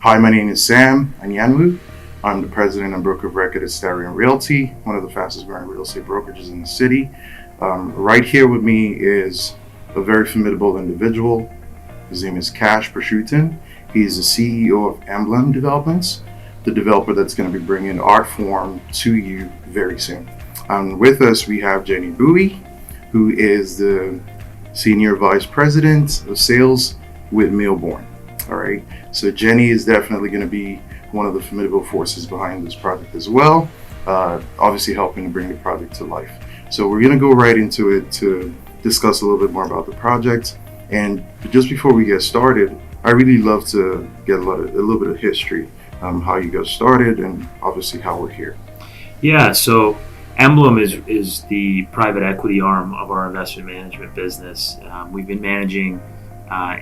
Hi, my name is Sam Anyanwu. I'm the president and broker of record at Starion Realty, one of the fastest growing real estate brokerages in the city. Right here with me is a very formidable individual. His name is Cash Prosciutin. He's the CEO of Emblem Developments, the developer that's going to be bringing Artfrom to you very soon. With us, we have Jenny Bowie, who is the Senior Vice President of Sales with Melbourne. All right, so Jenny is definitely going to be one of the formidable forces behind this project as well, obviously helping to bring the project to life. So we're going to go right into it to discuss a little bit more about the project. And just before we get started, I really love to get a little bit of history, how you got started, and obviously how we're here. Yeah, so Emblem is the private equity arm of our investment management business. We've been managing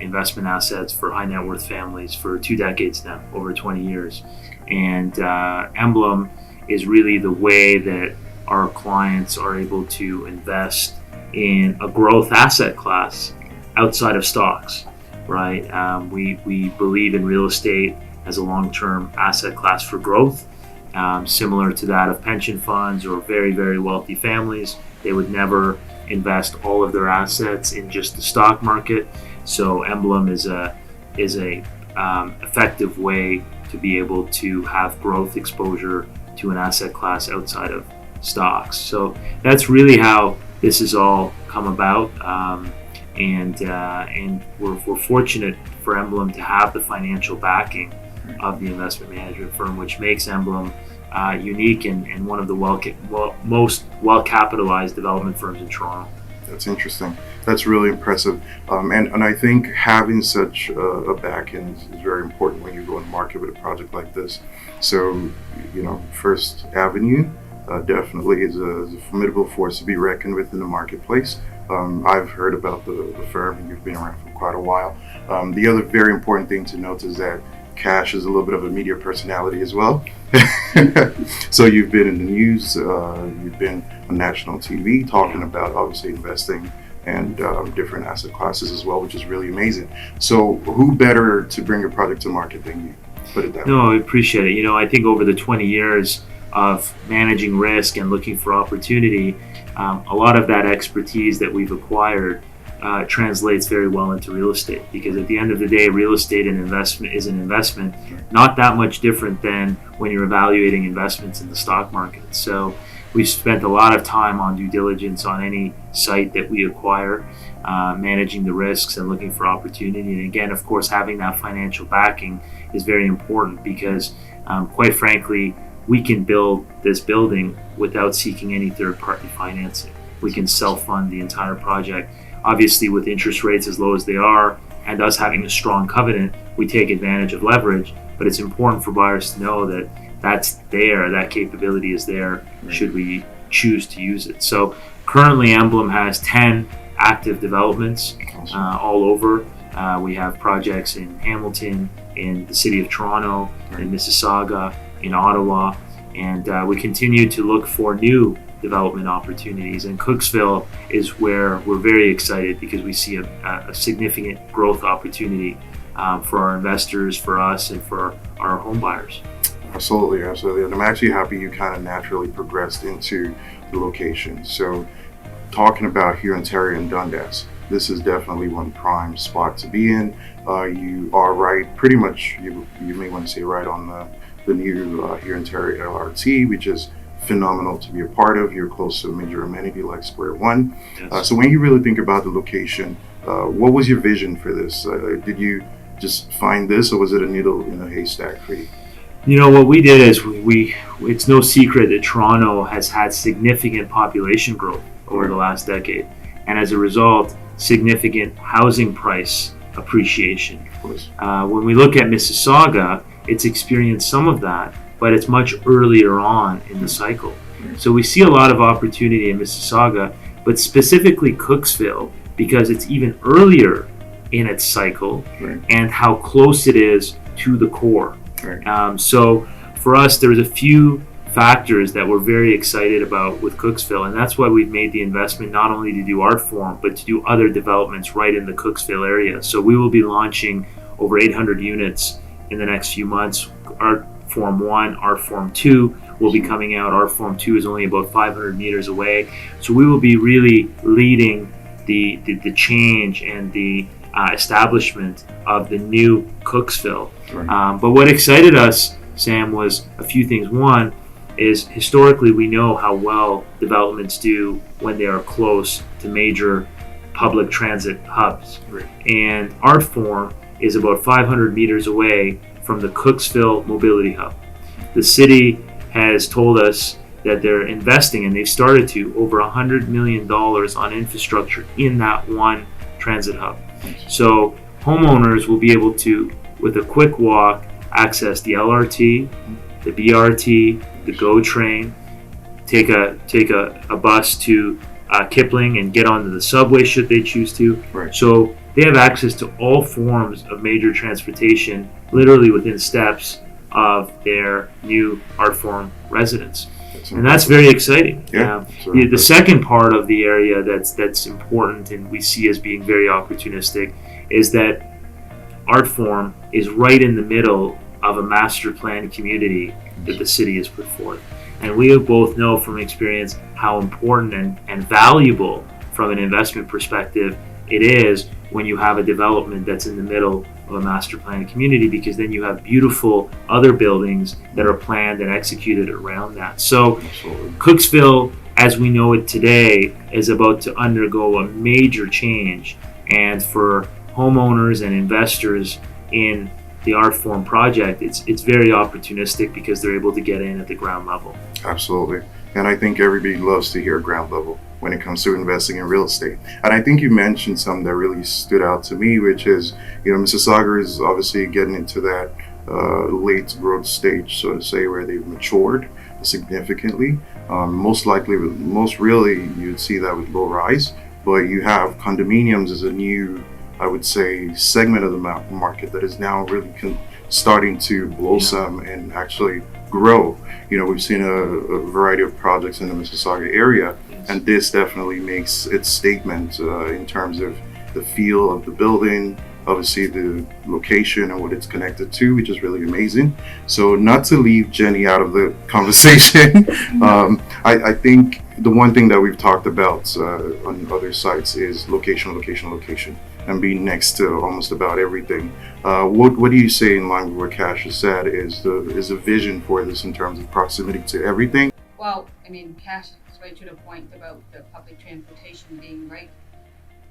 investment assets for high net worth families for 2 decades now, over 20 years. And Emblem is really the way that our clients are able to invest in a growth asset class outside of stocks, right? We believe in real estate as a long-term asset class for growth, similar to that of pension funds or very, very wealthy families. They would never invest all of their assets in just the stock market. So Emblem is a effective way to be able to have growth exposure to an asset class outside of stocks. So that's really how this has all come about, and we're fortunate for Emblem to have the financial backing of the investment management firm, which makes Emblem unique and one of the most well-capitalized development firms in Toronto. That's interesting. That's really impressive. And I think having such a backing is very important when you go to market with a project like this. So, First Avenue definitely is a formidable force to be reckoned with in the marketplace. I've heard about the firm, and you've been around for quite a while. The other very important thing to note is that Cash is a little bit of a media personality as well. So you've been in the news, you've been on national TV talking about obviously investing and different asset classes as well, which is really amazing. So who better to bring a project to market than you? Put it that way. No, I appreciate it. I think over the 20 years of managing risk and looking for opportunity, a lot of that expertise that we've acquired translates very well into real estate, because at the end of the day, real estate and investment is an investment, not that much different than when you're evaluating investments in the stock market. So we've spent a lot of time on due diligence on any site that we acquire, managing the risks and looking for opportunity. And again, of course, having that financial backing is very important, because quite frankly, we can build this building without seeking any third-party financing. We can self-fund the entire project. Obviously, with interest rates as low as they are and us having a strong covenant, we take advantage of leverage, but it's important for buyers to know that that capability is there should we choose to use it. So currently Emblem has 10 active developments all over. We have projects in Hamilton, in the city of Toronto, in Mississauga, in Ottawa, and we continue to look for new development opportunities. And Cooksville is where we're very excited, because we see a significant growth opportunity for our investors, for us, and for our home buyers. Absolutely. And I'm actually happy you kind of naturally progressed into the location. So talking about here in Ontario and Dundas, this is definitely one prime spot to be in. You are right, pretty much, you may want to say right on the new here in Ontario LRT, which is phenomenal to be a part of. You're close to a major amenity like Square One. Yes. So when you really think about the location, what was your vision for this? Did you just find this, or was it a needle in a haystack for you? What we did is it's no secret that Toronto has had significant population growth over the last decade, and as a result, significant housing price appreciation. Of course. When we look at Mississauga, it's experienced some of that, but it's much earlier on in the cycle. So we see a lot of opportunity in Mississauga, but specifically Cooksville, because it's even earlier in its cycle, and how close it is to the core. So for us, there's a few factors that we're very excited about with Cooksville, and that's why we've made the investment not only to do Artfrom, but to do other developments right in the Cooksville area. So we will be launching over 800 units in the next few months. Artform 1, Artform 2 will be coming out. Artform 2 is only about 500 meters away. So we will be really leading the change and the establishment of the new Cooksville. Right. But what excited us, Sam, was a few things. One is historically we know how well developments do when they are close to major public transit hubs. Right. And Artform is about 500 meters away from the Cooksville Mobility Hub. The city has told us that they're investing, and they've started to, over $100 million on infrastructure in that one transit hub. So homeowners will be able to, with a quick walk, access the LRT, the BRT, the GO train, take a bus to Kipling and get onto the subway should they choose to. Right. So they have access to all forms of major transportation literally within steps of their new Artform residence. And that's very exciting. Yeah. The second part of the area that's important and we see as being very opportunistic is that Artform is right in the middle of a master plan community that the city has put forth. And we both know from experience how important and valuable from an investment perspective it is when you have a development that's in the middle of a master plan community, because then you have beautiful other buildings that are planned and executed around that. So Cooksville, as we know it today, is about to undergo a major change. And for homeowners and investors in the Artform project, it's very opportunistic because they're able to get in at the ground level. Absolutely. And I think everybody loves to hear ground level when it comes to investing in real estate. And I think you mentioned something that really stood out to me, which is, Mississauga is obviously getting into that late growth stage, so to say, where they've matured significantly. Most really, you'd see that with low rise, but you have condominiums as a new, I would say, segment of the market that is now really starting to blossom and actually grow. We've seen a variety of projects in the Mississauga area, and this definitely makes its statement in terms of the feel of the building, obviously the location and what it's connected to, which is really amazing. So not to leave Jenny out of the conversation, I think the one thing that we've talked about on other sites is location, and being next to almost about everything. What do you say, in line with what Cash has said, is the vision for this in terms of proximity to everything? Well, Cash is right to the point about the public transportation being right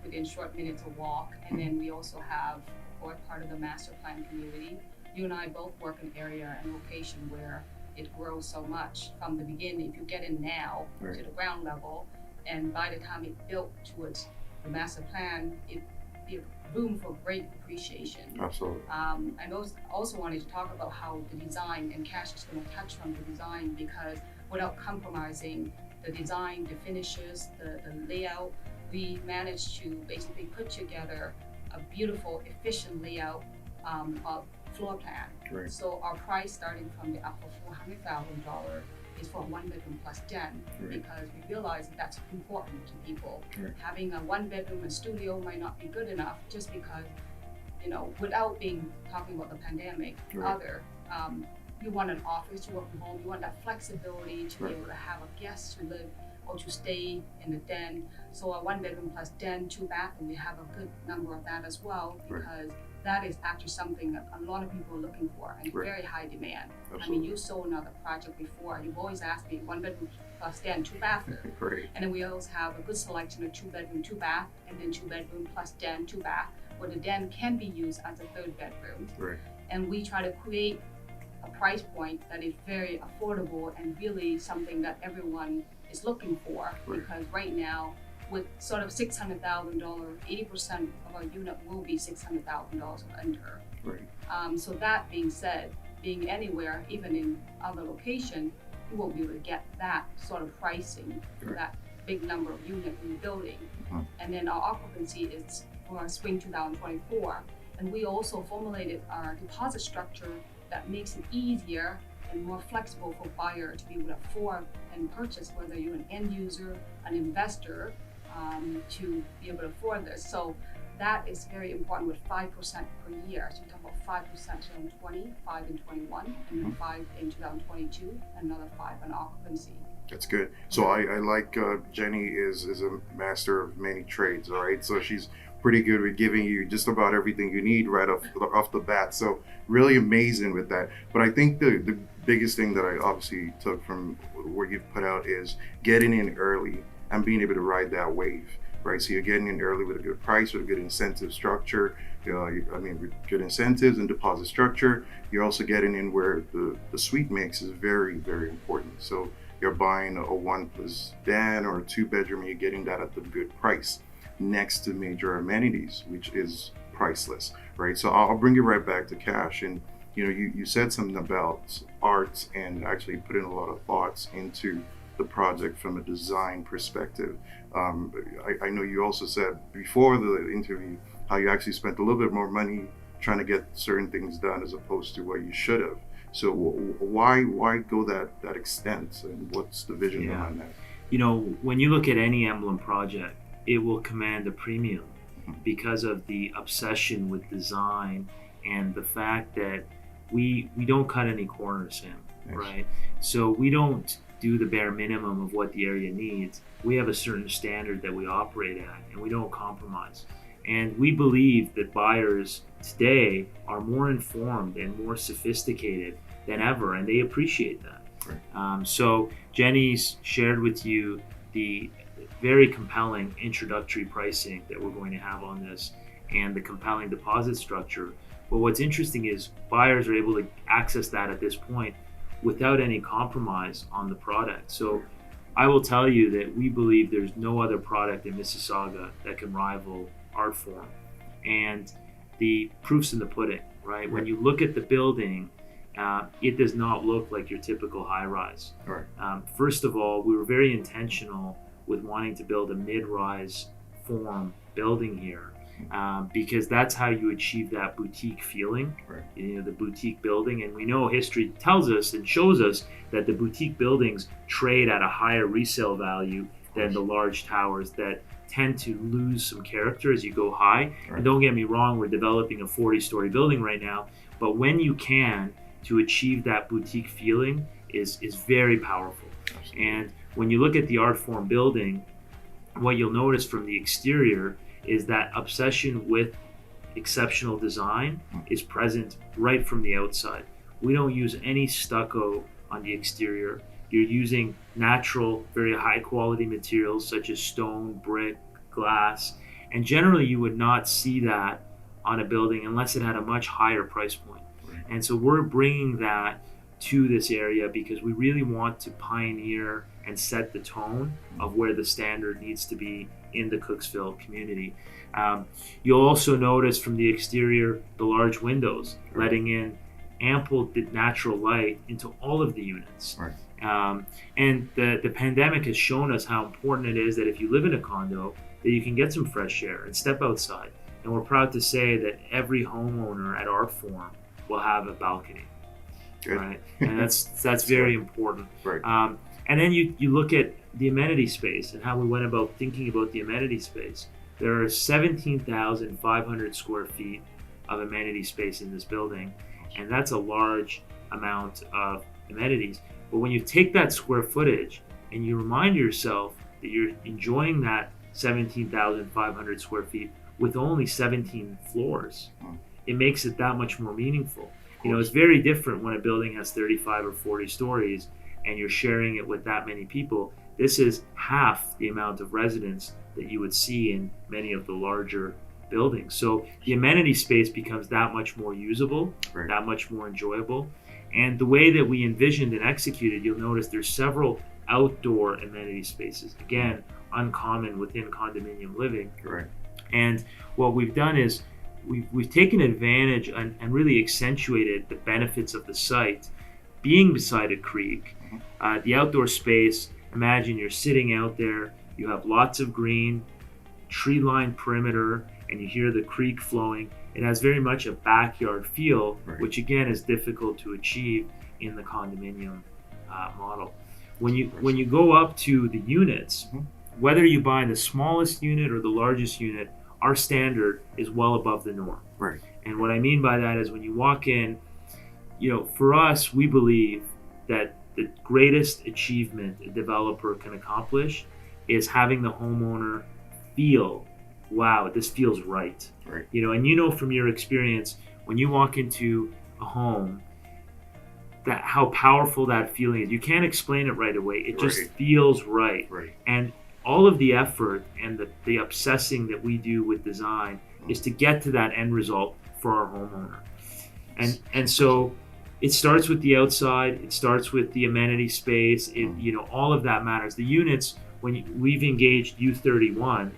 within short minutes of walk, and then we also have, or part of the master plan community. You and I both work in an area and location where it grows so much from the beginning. If you get in now Right. to the ground level, and by the time it built towards the master plan, it be a room for great appreciation. Absolutely. I also wanted to talk about how the design, and Cash is going to touch on the design, because without compromising the design, the finishes, the layout, we managed to basically put together a beautiful, efficient layout of floor plan. Right. So our price, starting from the upper $400,000, is for 1 bedroom plus den, Right. because we realize that that's important to people. Right. Having a 1 bedroom and studio might not be good enough, just because, without talking about the pandemic, Right. you want an office to work from home, you want that flexibility to Right. be able to have a guest to live or to stay in the den. So a 1 bedroom plus den, 2 bathroom, we have a good number of that as well, Right. because that is actually something that a lot of people are looking for, and Right. very high demand. Absolutely. You sold another project before, you've always asked me 1 bedroom plus den, 2 bathroom. Great. And then we always have a good selection of 2 bedroom, 2 bath, and then 2 bedroom plus den, 2 bath, where the den can be used as a 3rd bedroom. Right. And we try to create a price point that is very affordable and really something that everyone is looking for. Right. Because right now, with sort of $600,000, 80% of our unit will be $600,000 or under. Right. So that being said, being anywhere, even in other location, you won't be able to get that sort of pricing for Right. that big number of unit in the building. Mhm. And then our occupancy is for spring 2024. And we also formulated our deposit structure that makes it easier and more flexible for buyer to be able to afford and purchase, whether you're an end user, an investor, to be able to afford this. So that is very important, with 5% per year. So you talk about 5% in 20, 5 in 21, and then 5 in 2022, another 5 on occupancy. That's good. So I like Jenny is a master of many trades, all right? So she's pretty good with giving you just about everything you need right off the bat. So really amazing with that. But I think the biggest thing that I obviously took from what you've put out is getting in early and being able to ride that wave, right? So you're getting in early with a good price, with a good incentive structure. With good incentives and deposit structure. You're also getting in where the suite mix is very, very important. So you're buying a 1+ den or a 2-bedroom, you're getting that at the good price next to major amenities, which is priceless, right? So I'll bring you right back to Cash. And you said something about art and actually putting a lot of thoughts into the project from a design perspective. I know you also said before the interview how you actually spent a little bit more money trying to get certain things done as opposed to what you should have. So why go that extent, and what's the vision behind that? When you look at any Emblem project, it will command a premium because of the obsession with design and the fact that we don't cut any corners in, right? So we don't do the bare minimum of what the area needs. We have a certain standard that we operate at, and we don't compromise. And we believe that buyers today are more informed and more sophisticated than ever, and they appreciate that. Right. So Jenny's shared with you the very compelling introductory pricing that we're going to have on this and the compelling deposit structure. But what's interesting is buyers are able to access that at this point without any compromise on the product. So I will tell you that we believe there's no other product in Mississauga that can rival Artfrom, and the proof's in the pudding, right? When you look at the building, it does not look like your typical high-rise. Right. First of all, we were very intentional with wanting to build a mid-rise form building here, because that's how you achieve that boutique feeling, right. The boutique building. And we know history tells us and shows us that the boutique buildings trade at a higher resale value than the large towers that tend to lose some character as you go high. Right. And don't get me wrong, we're developing a 40-story building right now, but when you can, to achieve that boutique feeling is very powerful. Absolutely. And when you look at the Artfrom building, what you'll notice from the exterior is that obsession with exceptional design is present right from the outside. We don't use any stucco on the exterior. You're using natural, very high quality materials such as stone, brick, glass, and generally you would not see that on a building unless it had a much higher price point. Right. And so we're bringing that to this area because we really want to pioneer and set the tone of where the standard needs to be in the Cooksville community. You'll also notice from the exterior the large windows letting in ample natural light into all of the units. Right. And the pandemic has shown us how important it is that if you live in a condo, that you can get some fresh air and step outside. And we're proud to say that every homeowner at Artfrom will have a balcony. Good. Right? And that's very important. Right. And then you look at the amenity space and how we went about thinking about the amenity space. There are 17,500 square feet of amenity space in this building, and that's a large amount of amenities. But when you take that square footage and you remind yourself that you're enjoying that 17,500 square feet with only 17 floors, it makes it that much more meaningful. It's very different when a building has 35 or 40 stories and you're sharing it with that many people. This is half the amount of residents that you would see in many of the larger buildings. So the amenity space becomes that much more usable, Right. that much more enjoyable. And the way that we envisioned and executed, you'll notice there's several outdoor amenity spaces. Again, uncommon within condominium living. Right. And what we've done is we've taken advantage and really accentuated the benefits of the site. Being beside a creek, the outdoor space, imagine you're sitting out there, you have lots of green, tree-lined perimeter, and you hear the creek flowing. It has very much a backyard feel, Right. which again is difficult to achieve in the condominium model. When you go up to the units, whether you buy the smallest unit or the largest unit, our standard is well above the norm. Right. And what I mean by that is when you walk in, for us, we believe that the greatest achievement a developer can accomplish is having the homeowner feel, wow, this feels right. Right. And from your experience, when you walk into a home, that how powerful that feeling is. You can't explain it right away. It just feels right. Right. And all of the effort and the obsessing that we do with design is to get to that end result for our homeowner. And so it starts with the outside. It starts with the amenity space. All of that matters. The units, we've engaged U31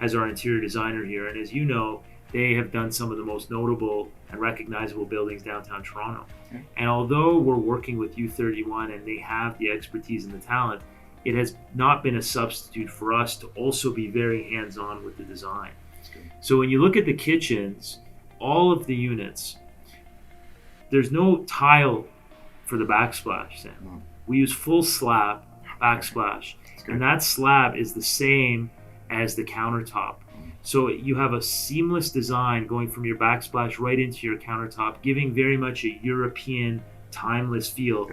as our interior designer here, and as you know, they have done some of the most notable and recognizable buildings downtown Toronto. Okay. And although we're working with U31 and they have the expertise and the talent, it has not been a substitute for us to also be very hands-on with the design. So when you look at the kitchens, all of the units, there's no tile for the backsplash, Sam. No. We use full slab backsplash, and that slab is the same as the countertop. So you have a seamless design going from your backsplash right into your countertop, giving very much a European timeless feel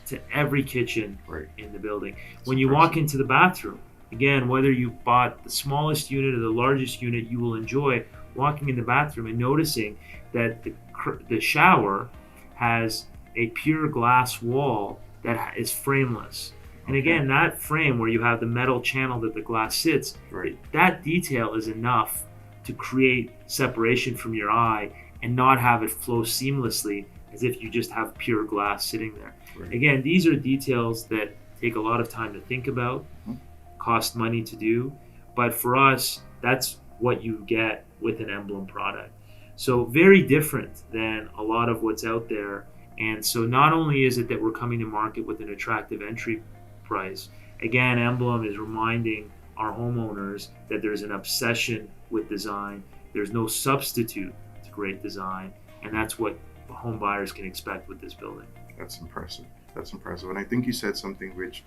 to every kitchen in the building. When you walk into the bathroom, again, whether you bought the smallest unit or the largest unit, you will enjoy walking in the bathroom and noticing that the shower has a pure glass wall that is frameless. And again, that frame where you have the metal channel that the glass sits, that detail is enough to create separation from your eye and not have it flow seamlessly as if you just have pure glass sitting there. Again, these are details that take a lot of time to think about, cost money to do, but for us, that's what you get with an Emblem product. So very different than a lot of what's out there. And so not only is it that we're coming to market with an attractive entry price, again, Emblem is reminding our homeowners that there's an obsession with design. There's no substitute to great design, and that's what home buyers can expect with this building. That's impressive. And I think you said something which,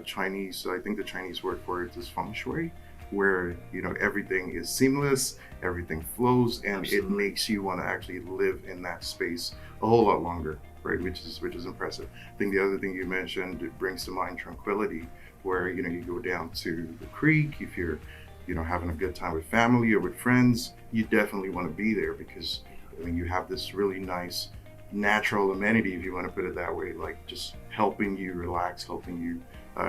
Chinese, I think the Chinese word for it is feng shui, where, everything is seamless, everything flows, and it makes you want to actually live in that space a whole lot longer. Right, which is impressive. I think the other thing you mentioned, it brings to mind tranquility, where you go down to the creek. If you're having a good time with family or with friends, you definitely want to be there because you have this really nice natural amenity, if you want to put it that way, like just helping you relax, helping you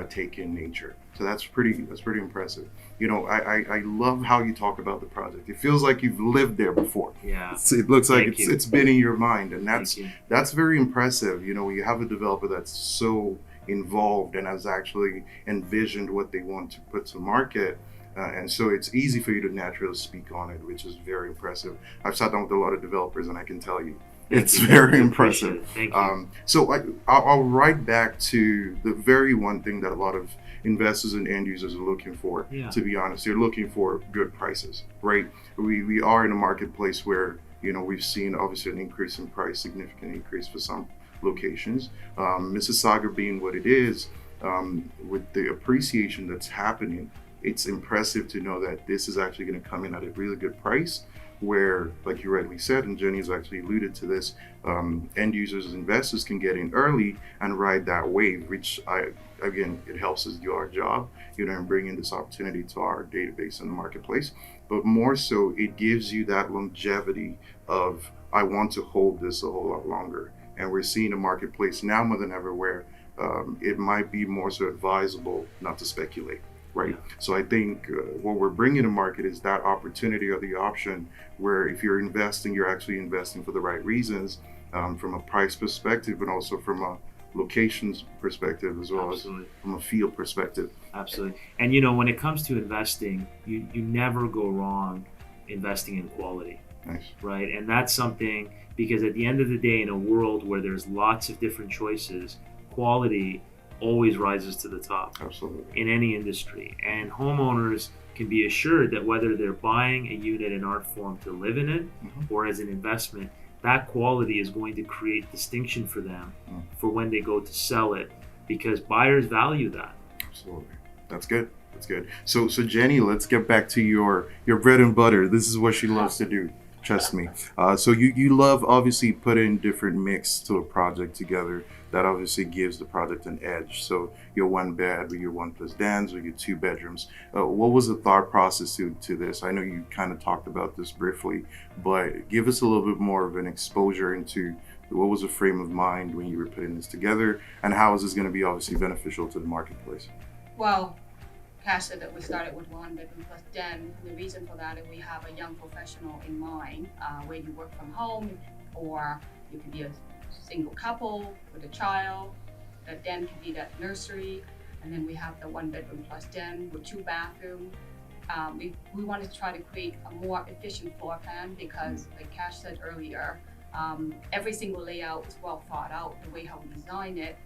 take in nature. So that's pretty impressive. I love how you talk about the project. It feels like you've lived there before. Yeah. It looks like it's been in your mind, and that's very impressive. When you have a developer that's so involved and has actually envisioned what they want to put to market. And so it's easy for you to naturally speak on it, which is very impressive. I've sat down with a lot of developers, and I can tell you, it's very impressive. Thank you. So I'll right back to the very one thing that a lot of investors and end users are looking for. To be honest, they're looking for good prices, right? We are in a marketplace where we've seen obviously an increase in price, significant increase for some locations. Mississauga being what it is, with the appreciation that's happening, it's impressive to know that this is actually going to come in at a really good price, where, like you rightly said, and Jenny has actually alluded to this, end users and investors can get in early and ride that wave, which it helps us do our job, and bring in this opportunity to our database in the marketplace. But more so, it gives you that longevity of, I want to hold this a whole lot longer. And we're seeing a marketplace now more than ever where it might be more so advisable not to speculate. Right. So I think what we're bringing to market is that opportunity or the option where if you're investing, you're actually investing for the right reasons, from a price perspective, but also from a locations perspective, as well as from a field perspective. Absolutely. And when it comes to investing, you never go wrong investing in quality. Nice. Right. And that's something, because at the end of the day, in a world where there's lots of different choices, quality always rises to the top. Absolutely. In any industry. And homeowners can be assured that whether they're buying a unit in Artfrom to live in it or as an investment, that quality is going to create distinction for them for when they go to sell it, because buyers value that. Absolutely. That's good. So Jenny, let's get back to your bread and butter. This is what she loves to do. Trust me. So you love obviously putting different mix to a project together that obviously gives the project an edge. So your one bed with your one plus dens or your two bedrooms. What was the thought process to this? I know you kind of talked about this briefly, but give us a little bit more of an exposure into what was the frame of mind when you were putting this together, and how is this going to be obviously beneficial to the marketplace? Well, Cash said that we started with one bedroom plus den. The reason for that is we have a young professional in mind, where you work from home, or you can be a single couple with a child. The den can be that nursery, and then we have the one bedroom plus den with 2 bathrooms. We wanted to try to create a more efficient floor plan because, like Cash said earlier, every single layout is well thought out. The way how we design it,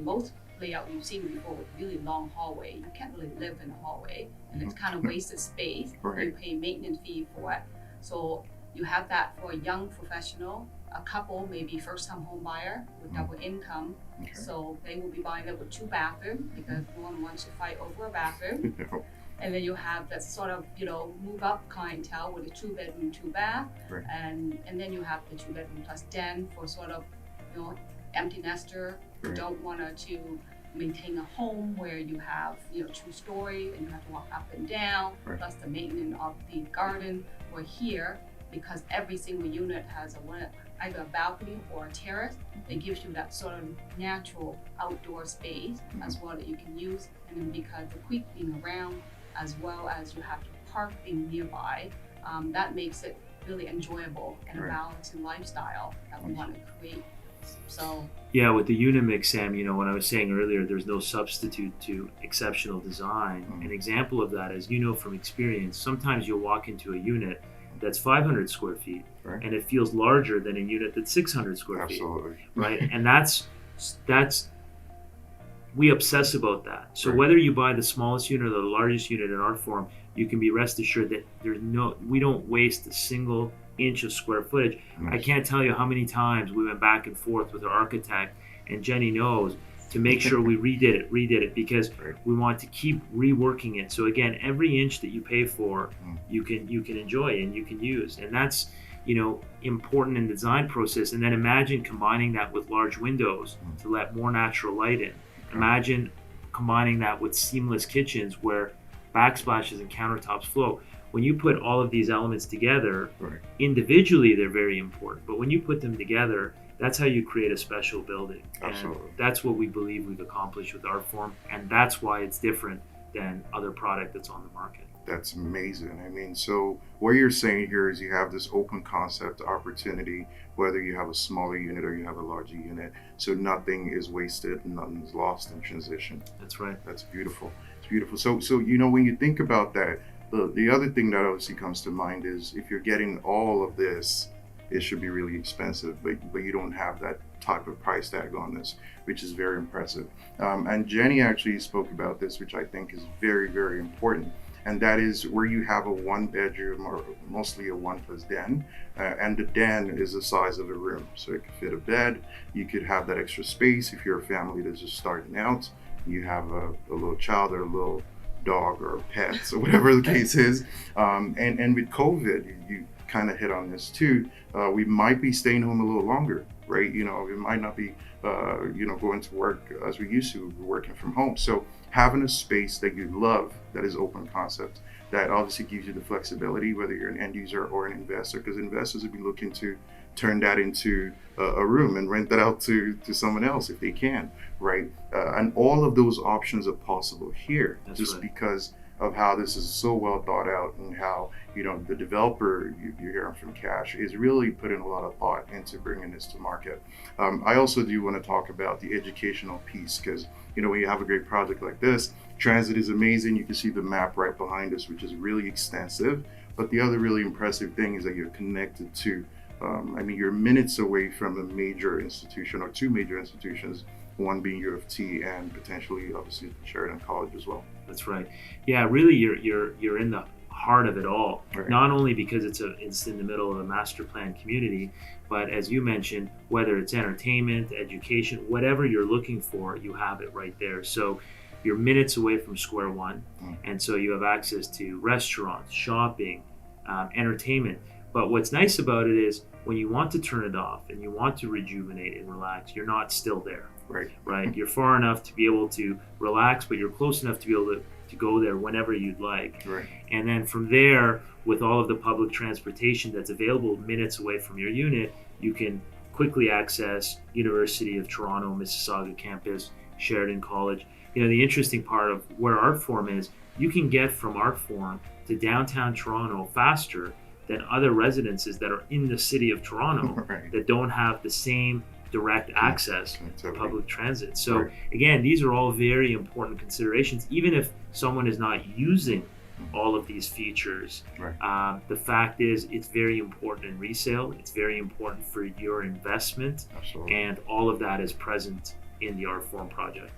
most layout you've seen before with really long hallway, you can't really live in a hallway, and it's kind of wasted space. Right. You pay maintenance fee for it. So you have that for a young professional, a couple, maybe first-time home buyer with double income. Okay. So they will be buying it with 2 bathrooms because no one wants to fight over a bathroom. And then you have that sort of, move up clientele with a 2 bedroom, 2 bath. Right. And then you have the 2 bedroom plus den for sort of, empty nester who Right. don't want to maintain a home where you have, 2-story and you have to walk up and down, Right. plus the maintenance of the garden. Or here, because every single unit has either a balcony or a terrace, it gives you that sort of natural outdoor space as well that you can use. And then because the creek being around, as well as you have to park being nearby, that makes it really enjoyable and a Right. balanced lifestyle that we want to create. So Yeah, with the unit mix, Sam, what I was saying earlier, there's no substitute to exceptional design. Mhm. An example of that, as you know from experience, sometimes you'll walk into a unit that's 500 square feet, Right. and it feels larger than a unit that's 600 square feet, Absolutely. right? And that's we obsess about that. So Right. whether you buy the smallest unit or the largest unit in Artfrom, you can be rest assured that we don't waste a single inch of square footage. I can't tell you how many times we went back and forth with our architect, and Jenny knows, to make sure we redid it because Right. we want to keep reworking it. So again, every inch that you pay for, you can enjoy and you can use, and that's important in the design process. And then imagine combining that with large windows to let more natural light in. Imagine combining that with seamless kitchens where backsplashes and countertops flow. When you put all of these elements together, Right. individually they're very important, but when you put them together, that's how you create a special building. Absolutely. And that's what we believe we've accomplished with Artform, and that's why it's different than other product that's on the market. That's amazing. I mean, so what you're saying here is you have this open concept opportunity, whether you have a smaller unit or you have a larger unit. So nothing is wasted, nothing is lost in transition. That's right. That's beautiful. It's beautiful. So when you think about that, the other thing that obviously comes to mind is if you're getting all of this, it should be really expensive, but you don't have that type of price tag on this, which is very impressive. And Jenny actually spoke about this, which I think is very, very important. And that is where you have a 1 bedroom or mostly a 1 plus den, and the den is the size of a room. So it could fit a bed, you could have that extra space if you're a family that's just starting out, you have a little child or a little dog or pets or whatever the case is. And with COVID, you kind of hit on this too. We might be staying home a little longer, right? We might not be, going to work as we used to, we're working from home. So having a space that you love, that is open concept, that obviously gives you the flexibility, whether you're an end user or an investor, because investors would be looking to turn that into a room and rent that out to someone else if they can, right? And all of those options are possible here. That's just right. Because of how this is so well thought out, and how the developer you're hearing from Cash is really putting a lot of thought into bringing this to market. I also do want to talk about the educational piece, because when you have a great project like this, transit is amazing. You can see the map right behind us, which is really extensive. But the other really impressive thing is that you're connected to, you're minutes away from a major institution or 2 major institutions, one being U of T and potentially, obviously, Sheridan College as well. That's right. Yeah, really, you're in the heart of it all. Right. Not only because it's in the middle of a master plan community, but as you mentioned, whether it's entertainment, education, whatever you're looking for, you have it right there. So you're minutes away from square one, and so you have access to restaurants, shopping, entertainment. But what's nice about it is when you want to turn it off and you want to rejuvenate and relax, you're not still there. Right? You're far enough to be able to relax, but you're close enough to be able to go there whenever you'd like. Right. And then from there, with all of the public transportation that's available minutes away from your unit, you can quickly access University of Toronto, Mississauga campus, Sheridan College. The interesting part of where Artfrom is, you can get from Artfrom to downtown Toronto faster than other residences that are in the city of Toronto that don't have the same direct access to public transit. So again, these are all very important considerations. Even if someone is not using all of these features, the fact is it's very important in resale. It's very important for your investment. Absolutely. And all of that is present in the Artfrom project.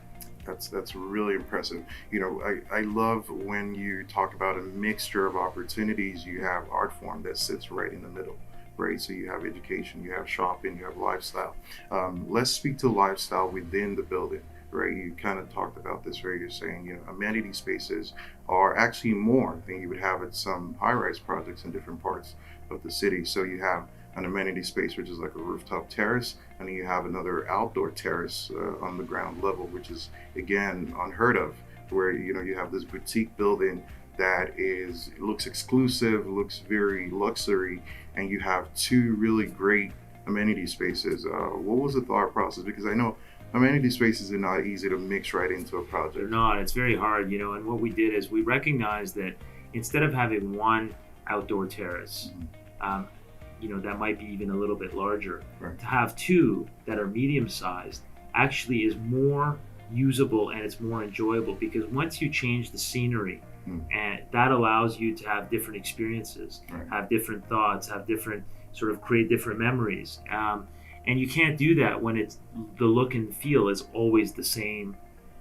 That's really impressive. I love when you talk about a mixture of opportunities. You have Artfrom that sits right in the middle. Right, so you have education, you have shopping, you have lifestyle. Let's speak to lifestyle within the building. Right, you kind of talked about this. Right, you're saying amenity spaces are actually more than you would have at some high-rise projects in different parts of the city. So you have an amenity space which is like a rooftop terrace, and then you have another outdoor terrace on the ground level, which is again unheard of. Where you have this boutique building that looks exclusive, looks very luxury, and you have two really great amenity spaces. What was the thought process? Because I know amenity spaces are not easy to mix right into a project. They're not. It's very hard, and what we did is we recognized that instead of having one outdoor terrace, that might be even a little bit larger, to have two that are medium-sized actually is more usable and it's more enjoyable, because once you change the scenery, and that allows you to have different experiences, have different thoughts, have different create different memories. And you can't do that when it's the look and feel is always the same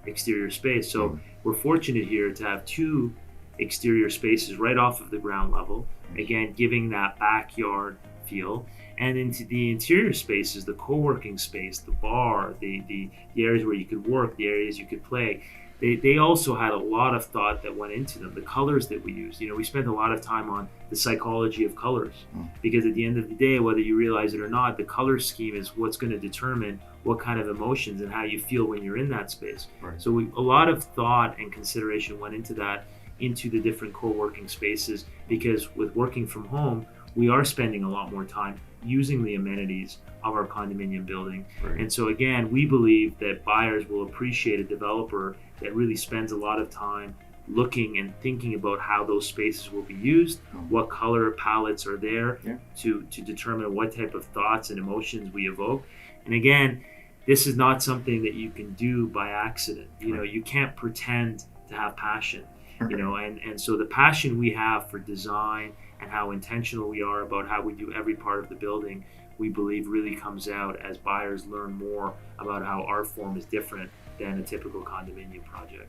exterior space. So we're fortunate here to have two exterior spaces right off of the ground level, again, giving that backyard feel. And into the interior spaces, the co-working space, the bar, the areas where you could work, the areas you could play, they also had a lot of thought that went into them. The colors that we used, we spent a lot of time on the psychology of colors, because at the end of the day, whether you realize it or not, the color scheme is what's going to determine what kind of emotions and how you feel when you're in that space. So a lot of thought and consideration went into that, into the different co-working spaces, because with working from home, we are spending a lot more time using the amenities of our condominium building. And so again, we believe that buyers will appreciate a developer that really spends a lot of time looking and thinking about how those spaces will be used, what color palettes are there to determine what type of thoughts and emotions we evoke. And again, this is not something that you can do by accident. You can't pretend to have passion, and so the passion we have for design and how intentional we are about how we do every part of the building, we believe really comes out as buyers learn more about how Artfrom is different than a typical condominium project.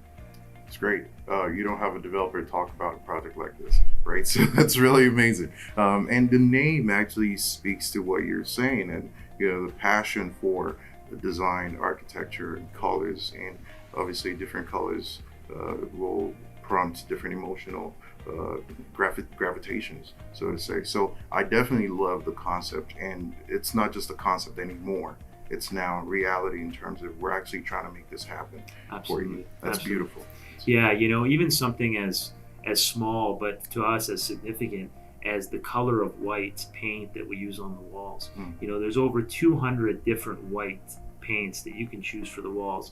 It's great. You don't have a developer talk about a project like this, right? So that's really amazing. And the name actually speaks to what you're saying, and the passion for the design, architecture, and colors, and obviously different colors will prompt different emotional gravitations, so to say. So I definitely love the concept, and it's not just a concept anymore. It's now reality in terms of we're actually trying to make this happen for you. That's beautiful. Yeah, even something as small, but to us as significant as the color of white paint that we use on the walls. There's over 200 different white paints that you can choose for the walls.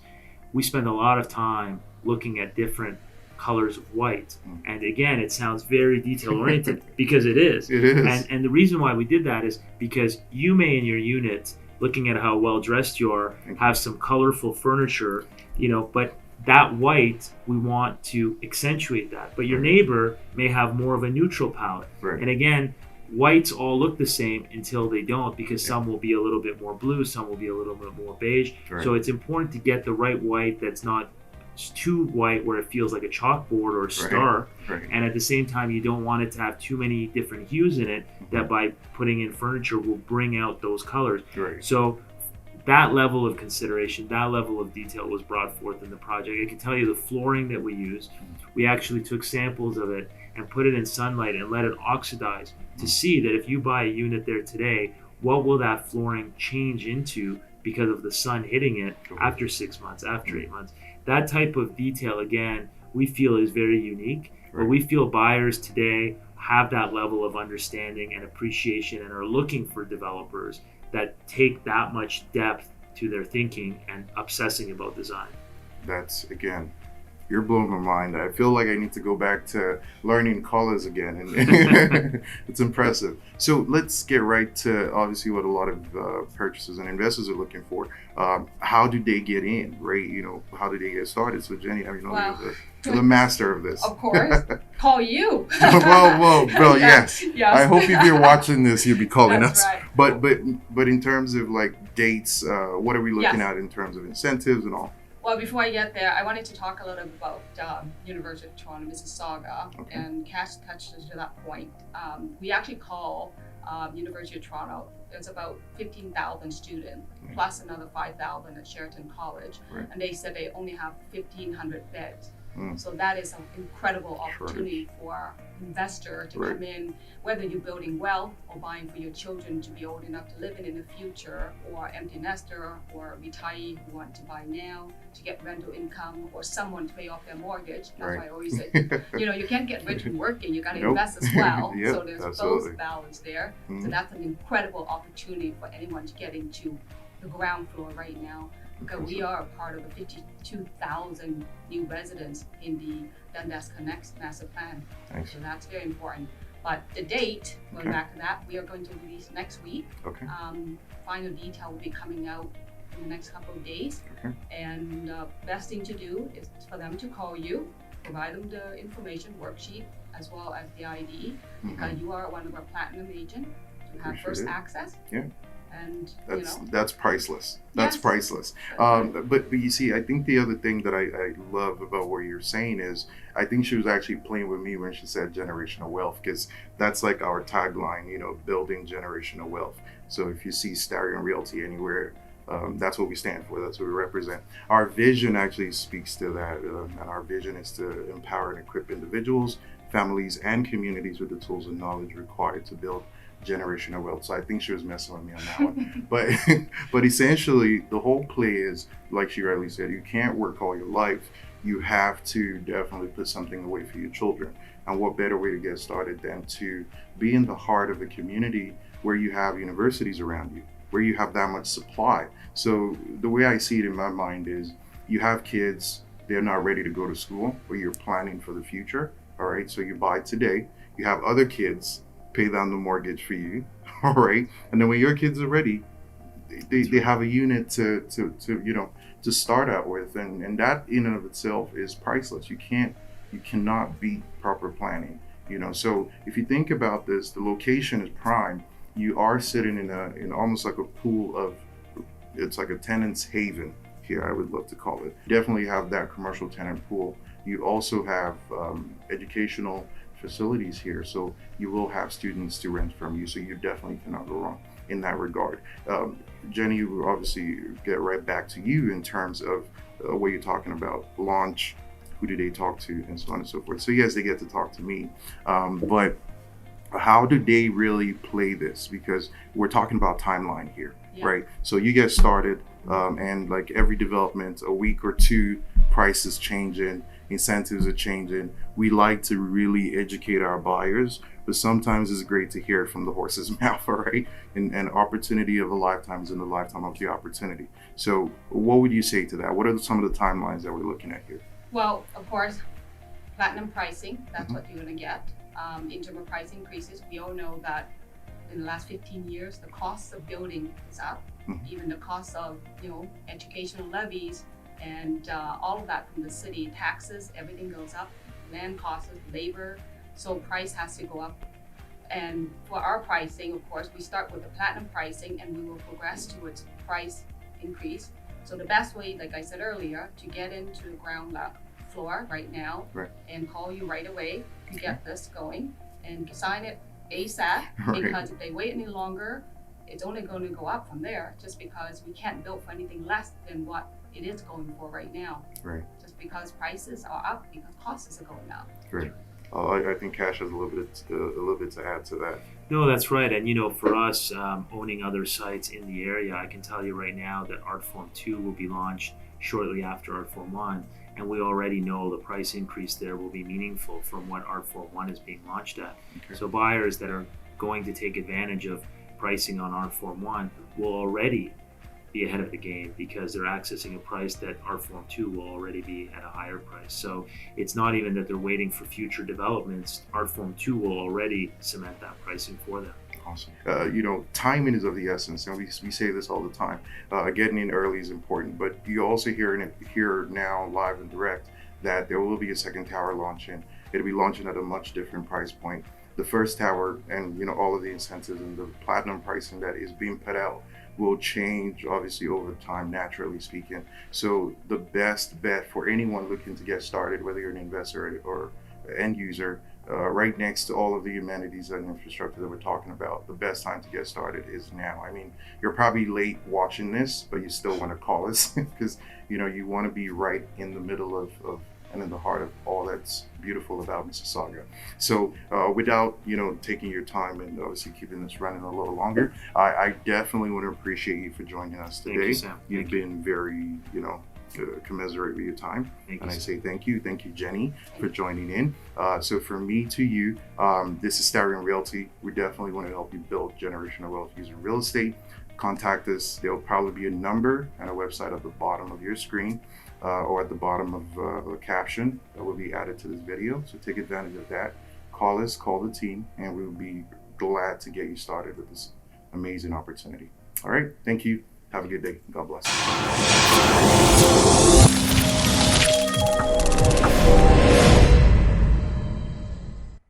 We spend a lot of time looking at different colors of white, and again, it sounds very detail oriented because it is. And the reason why we did that is because you may in your unit, looking at how well dressed you are, have some colorful furniture, but that white, we want to accentuate that. But your neighbor may have more of a neutral palette. And again, whites all look the same until they don't, because some will be a little bit more blue, some will be a little bit more beige. So it's important to get the right white that's not too white where it feels like a chalkboard or a star, and at the same time you don't want it to have too many different hues in it that by putting in furniture will bring out those colors. So that level of consideration, that level of detail was brought forth in the project. I can tell you the flooring that we used, we actually took samples of it and put it in sunlight and let it oxidize to see that if you buy a unit there today, what will that flooring change into because of the sun hitting it after 6 months, after 8 months. That type of detail, again, we feel is very unique, but we feel buyers today have that level of understanding and appreciation and are looking for developers that take that much depth to their thinking and obsessing about design. That's, again, you're blowing my mind. I feel like I need to go back to learning colors again, and it's impressive. So let's get right to obviously what a lot of purchasers and investors are looking for. How do they get in, right? How do they get started? So Jenny, you're the master of this. Of course, call you. well, yes. I hope if you're watching this, you'll be calling That's us. Right. But in terms of like dates, what are we looking at in terms of incentives and all? Well, before I get there, I wanted to talk a little bit about University of Toronto, Mississauga, and Cash touches to that point. We actually call University of Toronto, there's about 15,000 students, plus another 5,000 at Sheraton College, and they said they only have 1,500 beds. So that is an incredible opportunity for investor to come in, whether you're building wealth or buying for your children to be old enough to live in the future, or empty nester or retiree who want to buy now to get rental income, or someone to pay off their mortgage. That's why I always say, you can't get rich from working, you got to invest as well. So there's both balance there. So that's an incredible opportunity for anyone to get into the ground floor right now. Because we are a part of the 52,000 new residents in the Dundas Connect master plan. So that's very important. But the date, going back to that, we are going to release next week. Final detail will be coming out in the next couple of days. And best thing to do is for them to call you, provide them the information worksheet as well as the ID, because you are one of our platinum agents to have first access. And that's priceless. That's priceless. But you see, I think the other thing that I love about what you're saying is, I think she was actually playing with me when she said generational wealth, because that's like our tagline, building generational wealth. So if you see Starion Realty anywhere, that's what we stand for. That's what we represent. Our vision actually speaks to that, and our vision is to empower and equip individuals, families, and communities with the tools and knowledge required to build generational wealth. So I think she was messing with me on that one. But essentially, the whole play is, like she rightly said, you can't work all your life. You have to definitely put something away for your children. And what better way to get started than to be in the heart of a community where you have universities around you, where you have that much supply. So the way I see it in my mind is, you have kids, they're not ready to go to school, but you're planning for the future. All right, so you buy today. You have other kids pay down the mortgage for you, all right? And then when your kids are ready, they have a unit to start out with, and that in and of itself is priceless. You cannot beat proper planning, So if you think about this, the location is prime. You are sitting in almost like a pool of, it's like a tenant's haven here, I would love to call it. Definitely have that commercial tenant pool. You also have educational facilities here, so you will have students to rent from you, so you definitely cannot go wrong in that regard. Jenny, will obviously get right back to you in terms of what you're talking about, launch, who do they talk to, and so on and so forth. So yes, they get to talk to me, but how do they really play this? Because we're talking about timeline here, right? So you get started, and like every development, a week or two, prices changing, incentives are changing. We like to really educate our buyers, but sometimes it's great to hear it from the horse's mouth, all right? And opportunity of a lifetime is in the lifetime of the opportunity. So what would you say to that? What are some of the timelines that we're looking at here? Well, of course, platinum pricing, that's what you're going to get. In terms of price increases, we all know that in the last 15 years, the cost of building is up. Even the cost of, educational levies and all of that from the city, taxes, everything goes up, land costs, labor, so price has to go up. And for our pricing, of course, we start with the platinum pricing and we will progress towards price increase. So the best way, like I said earlier, to get into the ground floor right now and call you right away to get this going and sign it ASAP, because if they wait any longer, it's only going to go up from there just because we can't build for anything less than what it is going for right now. Right. Just because prices are up, because costs are going up. Great. I think Cash has a little bit to add to that. No, that's right. And for us, owning other sites in the area, I can tell you right now that Artfrom 2 will be launched shortly after Artfrom 1, and we already know the price increase there will be meaningful from what Artfrom 1 is being launched at. Okay. So buyers that are going to take advantage of pricing on Artfrom 1 will already be ahead of the game because they're accessing a price that Artfrom 2 will already be at a higher price. So it's not even that they're waiting for future developments. Artfrom 2 will already cement that pricing for them. Awesome. Timing is of the essence, and we say this all the time. Getting in early is important, but you also hear now live and direct that there will be a second tower launching. It'll be launching at a much different price point. The first tower and all of the incentives and the platinum pricing that is being put out will change obviously over time, naturally speaking. So the best bet for anyone looking to get started, whether you're an investor or end user, right next to all of the amenities and infrastructure that we're talking about, the best time to get started is now. I mean, you're probably late watching this, but you still want to call us because you want to be right in the middle of and in the heart of all that's beautiful about Mississauga. So without taking your time and obviously keeping this running a little longer, I definitely want to appreciate you for joining us today. Thank you, Sam. You've been very commiserate with your time, Thank and you, I Sam. say thank you, Jenny, for joining in. So from me to you, this is Starion Realty. We definitely want to help you build generational wealth using real estate. Contact us. There'll probably be a number and a website at the bottom of your screen or at the bottom of a caption that will be added to this video. So take advantage of that. Call us, call the team, and we will be glad to get you started with this amazing opportunity. All right. Thank you. Have a good day. God bless.